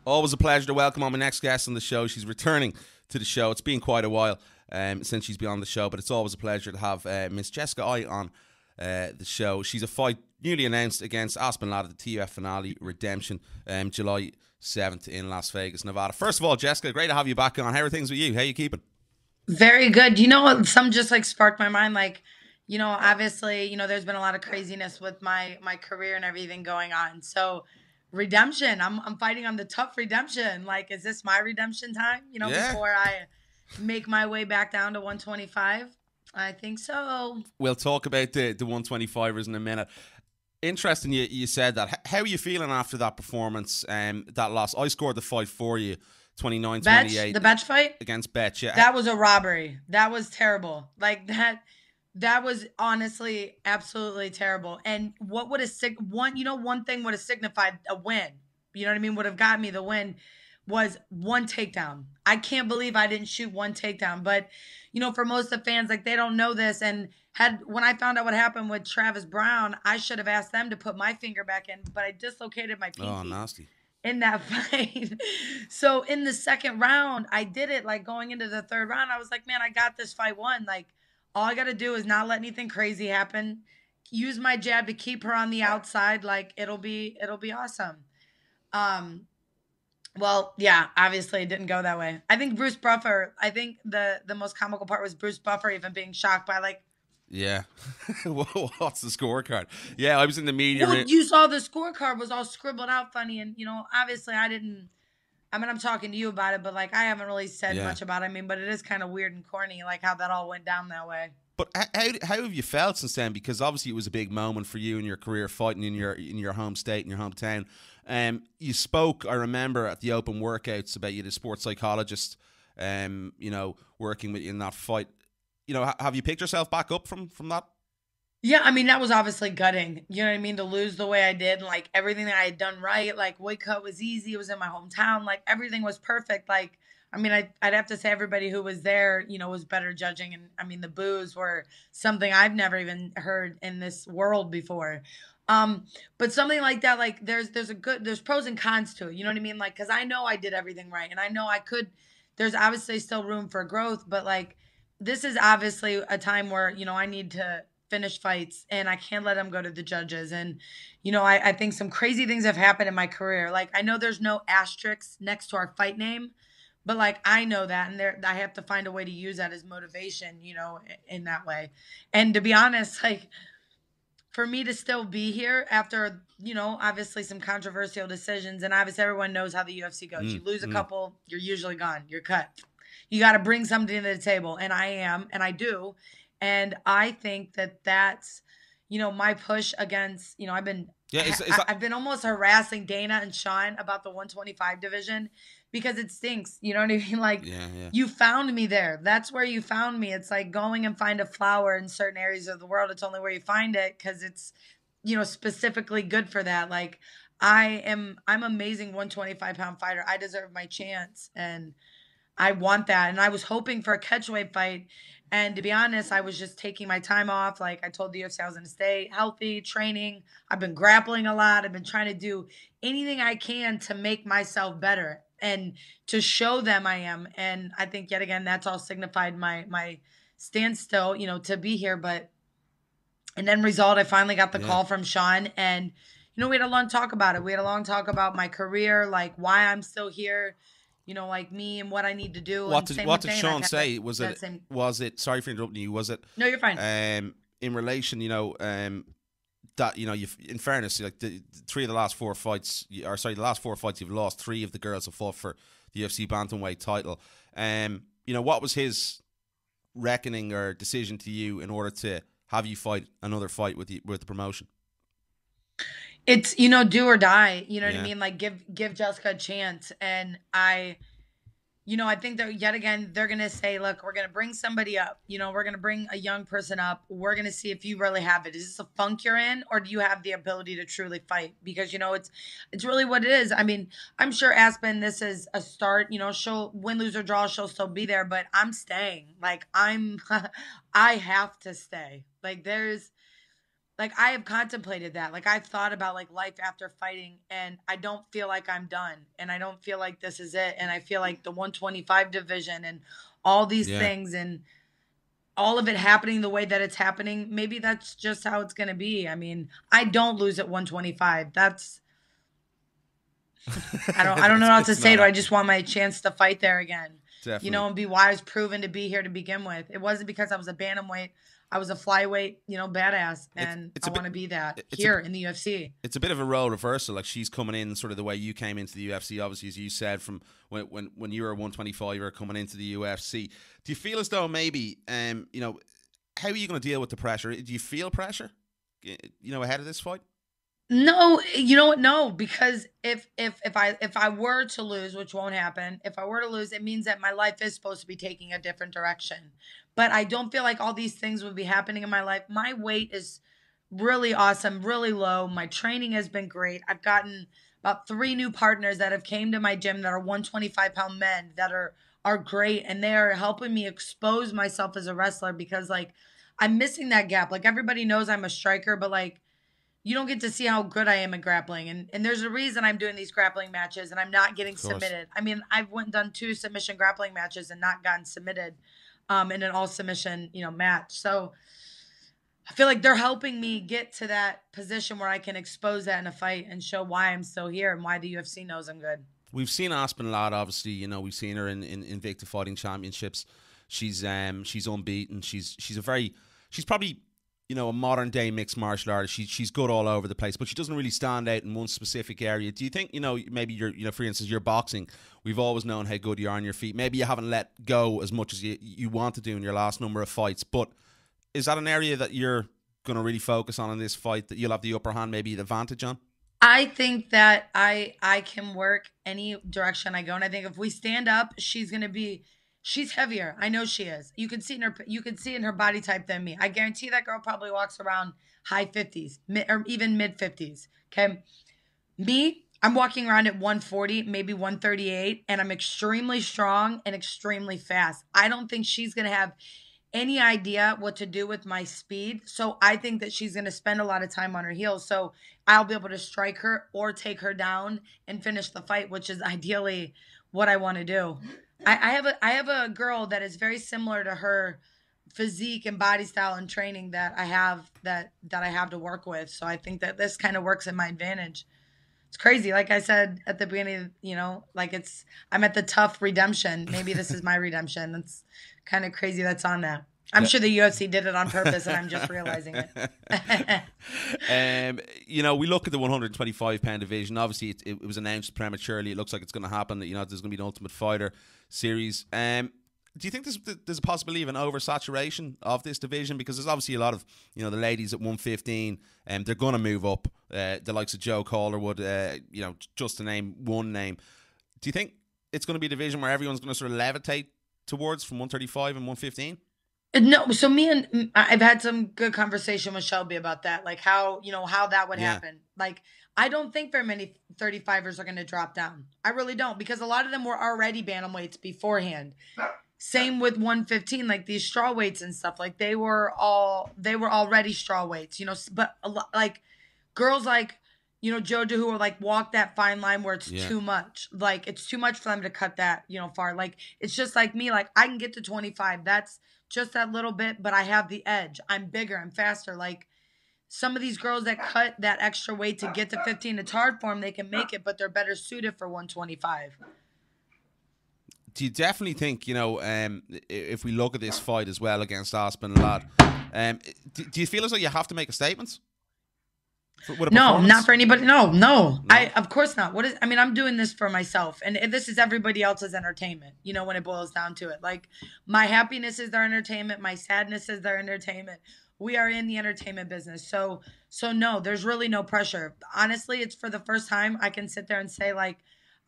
Always a pleasure to welcome on my next guest on the show. She's returning to the show. It's been quite a while since she's been on the show, but it's always a pleasure to have Miss Jessica I on the show. She's a fight newly announced against Aspen lad at the TUF finale redemption, July 7th in Las Vegas, Nevada. First of all, Jessica, great to have you back on. How are things with you? How are you keeping? Very good. You know what? Some just like sparked my mind. Like, obviously, there's been a lot of craziness with my career and everything going on. So, redemption. I'm fighting on the tough redemption. Like, is this my redemption time? Yeah. Before I make my way back down to 125. I think so. We'll talk about the 125ers in a minute. Interesting you said that. How are you feeling after that performance, that loss? I scored the fight for you, 29 The 28 Betch fight. against Bet. Yeah. That was a robbery. That was terrible. Like that. That was honestly absolutely terrible. And what would have one thing would have signified a win. You know what I mean? Would have got me the win was one takedown. I can't believe I didn't shoot one takedown. But for most of the fans, like they don't know this. And when I found out what happened with Travis Brown, I should have asked them to put my finger back in, but I dislocated my pinky. Oh, nasty. In that fight. So in the second round, I did it. Like going into the third round, I was like, man, I got this fight won. Like all I got to do is not let anything crazy happen. Use my jab to keep her on the outside. Like it'll be awesome. Um, well, yeah, obviously it didn't go that way. I think Bruce Buffer, I think the most comical part was Bruce Buffer even being shocked by like, Yeah. What's the scorecard? Yeah, I was in the media. well, you saw the scorecard was all scribbled out funny. And, obviously I'm talking to you about it, but like I haven't really said Yeah. much about it. I mean, but it is kind of weird and corny, like how that all went down that way. But how have you felt since then? Because obviously it was a big moment for you in your career, fighting in your home state, in your hometown. You spoke, I remember, at the open workouts about you, the sports psychologist, working with you in that fight. Have you picked yourself back up from that? Yeah, I mean, that was obviously gutting. You know what I mean? To lose the way I did, and like everything that I had done right, like weight cut was easy. It was in my hometown. Like everything was perfect. Like, I mean, I'd have to say everybody who was there, was better judging. And I mean, the boos were something I've never even heard in this world before. Um, but something like that, like there's pros and cons to it. You know what I mean? Like, cause I know I did everything right and I know I could, there's obviously still room for growth, but like, this is obviously a time where, I need to finish fights and I can't let them go to the judges. And, I think some crazy things have happened in my career. Like, I know there's no asterisks next to our fight name, but like, I know that. And I have to find a way to use that as motivation, in that way. And to be honest, like, for me to still be here after, obviously some controversial decisions, and obviously everyone knows how the UFC goes. You lose a couple, you're usually gone. You're cut. You got to bring something to the table, and I am, and I do. And I think that that's, my push against, Yeah, is that I've been almost harassing Dana and Sean about the 125 division because it stinks. You know what I mean? Like, yeah, yeah. you found me there. That's where you found me. It's like going and find a flower in certain areas of the world. It's only where you find it because it's, specifically good for that. Like, I'm amazing 125-pound fighter. I deserve my chance. And I want that. And I was hoping for a catchweight fight. And to be honest, I was just taking my time off. Like I told the UFC I was going to stay healthy, training. I've been grappling a lot. I've been trying to do anything I can to make myself better and to show them I am. And I think yet again, that's all signified my standstill, to be here. But and then result, I finally got the Yeah. call from Sean and we had a long talk about it. We had a long talk about my career, like why I'm still here, like me and what I need to do. What And did same what with did Dana, Sean kind say? of that same. Was it? Sorry for interrupting you. Was it No, you're fine. in relation? That you, in fairness, like the three of the last four fights, or sorry, the last four fights you've lost. Three of the girls have fought for the UFC bantamweight title. What was his reckoning or decision to you in order to have you fight another fight with the promotion? It's do or die. You know what I Yeah. mean? Like give Jessica a chance. And I think that yet again, they're going to say, look, we're going to bring somebody up. We're going to bring a young person up. We're going to see if you really have it. Is this a funk you're in, or do you have the ability to truly fight? Because, it's really what it is. I mean, I'm sure Aspen, this is a start, she'll win, lose or draw. She'll still be there, but I'm staying. Like I have to stay. Like Like I have contemplated that. Like I've thought about like life after fighting, and I don't feel like I'm done, and I don't feel like this is it, and I feel like the 125 division and all these Yeah. things and all of it happening the way that it's happening, maybe that's just how it's going to be. I mean, I don't lose at 125. That's I don't know how to It's say not it. I happening. just want my chance to fight there again. Definitely. And be why I was proven to be here to begin with. It wasn't because I was a bantamweight. I was a flyweight, badass, and It's I a bit want to be that it's a here in the UFC. it's a bit of a role reversal. Like she's coming in sort of the way you came into the UFC, obviously, as you said, from when you were 125, you were coming into the UFC. Do you feel as though maybe, how are you going to deal with the pressure? Do you feel pressure, ahead of this fight? No, you know what? No, because if I were to lose, which won't happen, if I were to lose, it means that my life is supposed to be taking a different direction. But I don't feel like all these things would be happening in my life. My weight is really awesome, really low. My training has been great. I've gotten about 3 new partners that have came to my gym that are 125-pound men that are great, and they are helping me expose myself as a wrestler because like I'm missing that gap. Like everybody knows I'm a striker, but like you don't get to see how good I am at grappling. And there's a reason I'm doing these grappling matches and I'm not getting Of course. submitted. I mean, I've went and done 2 submission grappling matches and not gotten submitted in an all submission, match. So I feel like they're helping me get to that position where I can expose that in a fight and show why I'm still here and why the UFC knows I'm good. We've seen Aspen a lot, obviously. We've seen her in Invicta Fighting Championships. She's unbeaten. She's probably a modern day mixed martial artist. She's good all over the place, but she doesn't really stand out in one specific area. Do you think maybe for instance, your boxing? We've always known how good you are on your feet. Maybe you haven't let go as much as you want to do in your last number of fights, but is that an area that you're going to really focus on in this fight, that you'll have the upper hand, maybe the advantage on? I think that I can work any direction I go, and I think if we stand up, she's heavier. I know she is. You can see in her body type than me. I guarantee that girl probably walks around high 50s, or even mid 50s. Okay, me, I'm walking around at 140, maybe 138, and I'm extremely strong and extremely fast. I don't think she's gonna have any idea what to do with my speed. So I think that she's going to spend a lot of time on her heels. So I'll be able to strike her or take her down and finish the fight, which is ideally what I want to do. I have a girl that is very similar to her physique and body style and training that I have to work with. So I think that this kind of works in my advantage. It's crazy. Like I said at the beginning, like I'm at the tough redemption. Maybe this is my redemption. It's kind of crazy that's on that. I'm sure the UFC did it on purpose and I'm just realizing it. We look at the 125-pound division. Obviously, it was announced prematurely. It looks like it's going to happen. That there's going to be an Ultimate Fighter series. Do you think there's a possibility of an oversaturation of this division? Because there's obviously a lot of the ladies at 115, and they're going to move up. The likes of Joe Calderwood, just to name one name. Do you think it's going to be a division where everyone's going to sort of levitate towards from 135 and 115? No, so I've had some good conversation with Shelby about that, like how that would Yeah. happen. Like, I don't think very many 35ers are going to drop down. I really don't, because a lot of them were already bantamweights beforehand. Same with 115, like these straw weights and stuff. Like they were already straw weights, but like girls like, Jojo, who are like walk that fine line where it's too much. Like it's too much for them to cut that, far. Like it's just like me, like I can get to 25. That's just that little bit, but I have the edge. I'm bigger, I'm faster. Like some of these girls that cut that extra weight to get to 15, it's hard for them. They can make it, but they're better suited for 125. Do you definitely think, if we look at this fight as well against Aspen a lot, do you feel as though you have to make a statement? No, not for anybody. No. No? Of course not. I'm doing this for myself, and this is everybody else's entertainment, when it boils down to it. Like my happiness is their entertainment. My sadness is their entertainment. We are in the entertainment business. So no, there's really no pressure. Honestly, it's for the first time I can sit there and say like,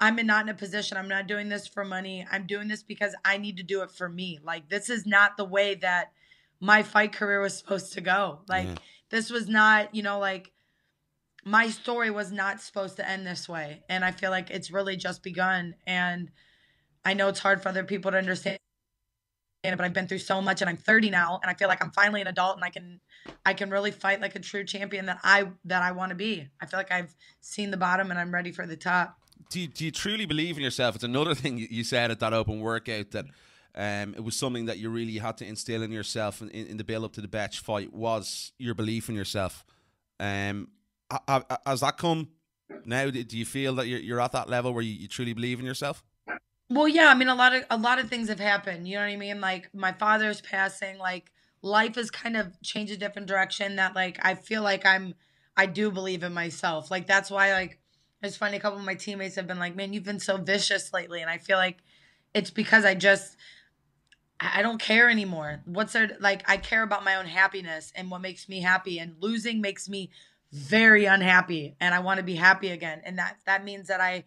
not in a position. I'm not doing this for money. I'm doing this because I need to do it for me. Like this is not the way that my fight career was supposed to go. Like this was not, like my story was not supposed to end this way. And I feel like it's really just begun. And I know it's hard for other people to understand but I've been through so much, and I'm 30 now, and I feel like I'm finally an adult, and I can really fight like a true champion that I want to be. I feel like I've seen the bottom, and I'm ready for the top. Do you truly believe in yourself? It's another thing you said at that open workout, that it was something that you really had to instill in yourself in the build up to the Betch fight, was your belief in yourself. Has that come now? Do you feel that you're at that level where you truly believe in yourself? Well, yeah, I mean, a lot of things have happened. You know what I mean? Like my father's passing. Like life has kind of changed a different direction. That like I feel like I do believe in myself. Like that's why like it's funny. A couple of my teammates have been like, "Man, you've been so vicious lately," and I feel like it's because I don't care anymore. What's there? Like I care about my own happiness and what makes me happy. And losing makes me very unhappy, and I want to be happy again. And that means that I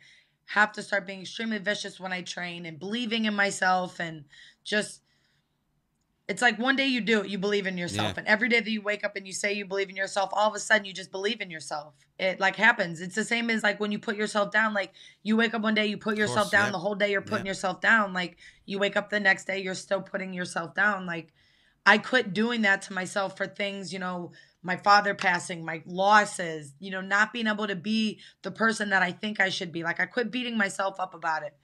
have to start being extremely vicious when I train and believing in myself, and just it's like one day you do it, you believe in yourself, Yeah. and every day that you wake up and you say you believe in yourself, all of a sudden you just believe in yourself. It like happens. It's the same as like when you put yourself down. Like you wake up one day, you put yourself down. Yeah. The whole day you're putting Yeah. yourself down. Like you wake up the next day, you're still putting yourself down. Like I quit doing that to myself for things, you know, my father passing, my losses, you know, not being able to be the person that I think I should be. Like I quit beating myself up about it.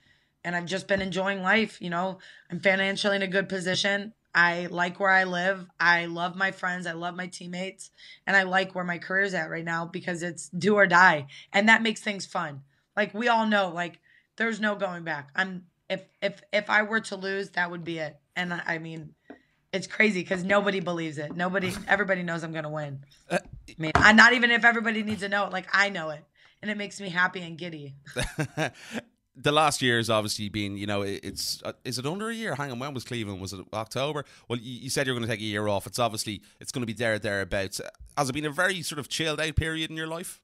And I've just been enjoying life, you know. I'm financially in a good position. I like where I live. I love my friends. I love my teammates. And I like where my career's at right now because it's do or die. And that makes things fun. Like we all know, like there's no going back. If I were to lose, that would be it. And I mean, it's crazy because nobody believes it. Everybody knows I'm going to win. I mean, I'm not even if everybody needs to know it. Like I know it. And it makes me happy and giddy. The last year has obviously been, you know, it's is it under a year? Hang on, when was Cleveland? Was it October? Well, you said you're going to take a year off. It's obviously it's going to be thereabouts. Has it been a very sort of chilled out period in your life?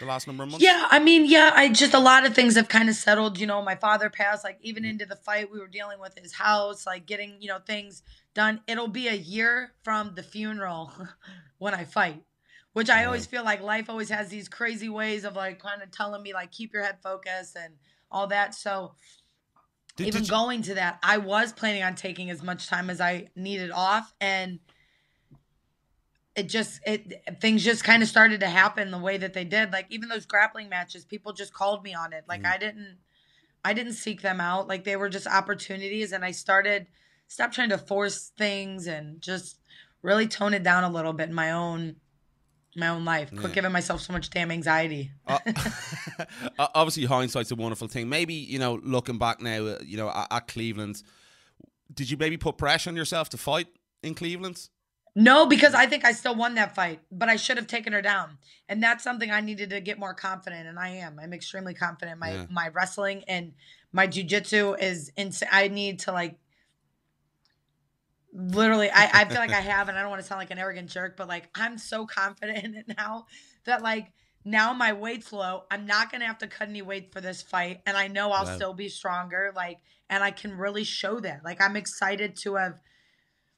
The last number of months? Yeah, I mean, yeah, I just a lot of things have kind of settled. You know, my father passed, like even into the fight, we were dealing with his house, like getting, you know, things done. It'll be a year from the funeral when I fight, which I always feel like life always has these crazy ways of like kind of telling me like keep your head focused and all that. So even going to that, I was planning on taking as much time as I needed off, and things just kind of started to happen the way that they did. Like even those grappling matches, people just called me on it. Like I didn't seek them out. Like they were just opportunities, and I stopped trying to force things and just really tone it down a little bit in my own life. Quit giving myself so much damn anxiety. Obviously hindsight's a wonderful thing. Maybe, you know, looking back now, you know, at Cleveland, did you maybe put pressure on yourself to fight in Cleveland? No, because I think I still won that fight, but I should have taken her down. And that's something I needed to get more confident, and I am. I'm extremely confident. My wrestling and my jiu-jitsu is insane. I need to like literally I feel like I have, and I don't want to sound like an arrogant jerk, but like I'm so confident in it now that like now my weight's low. I'm not gonna have to cut any weight for this fight, and I know I'll still be stronger. Like, and I can really show that. Like I'm excited to have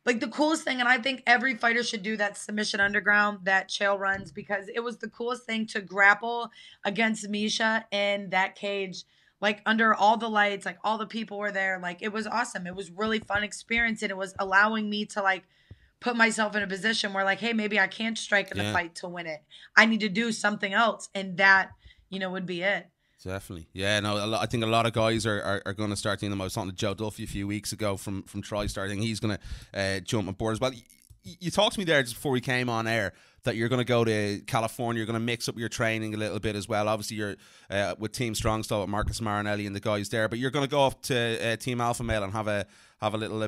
like the coolest thing, and I think every fighter should do that submission underground, that chael runs, because it was the coolest thing to grapple against Misha in that cage, like under all the lights, like all the people were there. Like it was awesome. It was really fun experience, and it was allowing me to like put myself in a position where like, hey, maybe I can't strike in the fight to win it. I need to do something else, and that, you know, would be it. Definitely. Yeah, no, I think a lot of guys are going to start thinking. I was talking to Joe Duffy a few weeks ago from TriStar. I think he's going to jump on board as well. You talked to me there just before we came on air that you're going to go to California. You're going to mix up your training a little bit as well. Obviously, you're with Team Strong Style with Marcus Marinelli and the guys there, but you're going to go up to Team Alpha Male and have a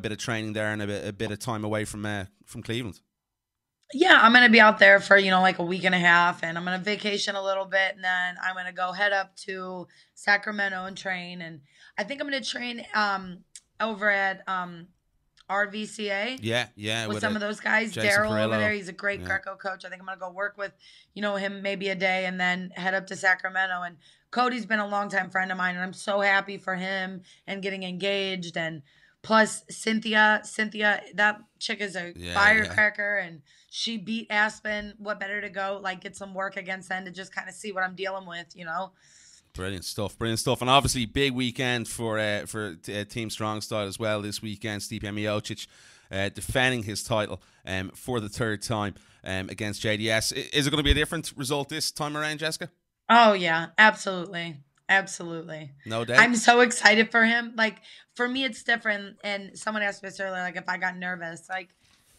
bit of training there and a bit of time away from Cleveland. Yeah, I'm going to be out there for, you know, like a week and a half, and I'm going to vacation a little bit, and then I'm going to go head up to Sacramento and train. And I think I'm going to train over at RVCA. Yeah. With some of those guys. Daryl over there, he's a great Greco coach. I think I'm going to go work with, you know, him maybe a day and then head up to Sacramento. And Cody's been a longtime friend of mine, and I'm so happy for him and getting engaged. And plus Cynthia, that chick is a firecracker, and she beat Aspen. What better to go like get some work against them to just kind of see what I'm dealing with, you know? Brilliant stuff, brilliant stuff. And obviously big weekend for Team Strong Style as well this weekend. Stipe Miocic defending his title for the third time against JDS. Is it going to be a different result this time around, Jessica? Oh yeah, absolutely. Absolutely. No doubt. I'm so excited for him. Like, for me, it's different. And someone asked me this earlier, like, if I got nervous. Like,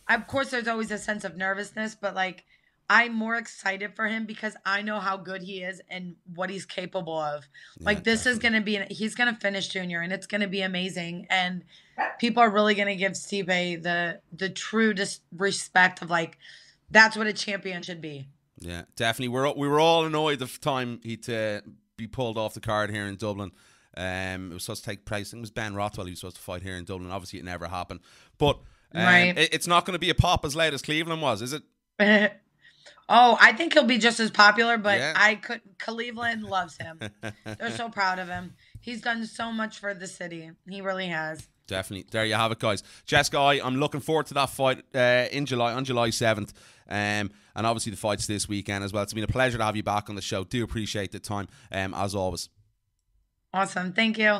of course, there's always a sense of nervousness, but, like, I'm more excited for him because I know how good he is and what he's capable of. Yeah, like, this definitely. is going to be, he's going to finish junior, and it's going to be amazing. And people are really going to give Stipe the true respect of, like, that's what a champion should be. Yeah, definitely. We were all annoyed the time he'd be pulled off the card here in Dublin. It was supposed to take place. I think it was Ben Rothwell he was supposed to fight here in Dublin. Obviously, it never happened. But Right. it's not going to be a pop as loud as Cleveland was, is it? Oh, I think he'll be just as popular, but Yeah. Cleveland loves him. They're so proud of him. He's done so much for the city. He really has. Definitely. There you have it, guys. Jessica, I'm looking forward to that fight on July 7th. And obviously the fights this weekend as well. It's been a pleasure to have you back on the show. Do appreciate the time, as always. Awesome. Thank you.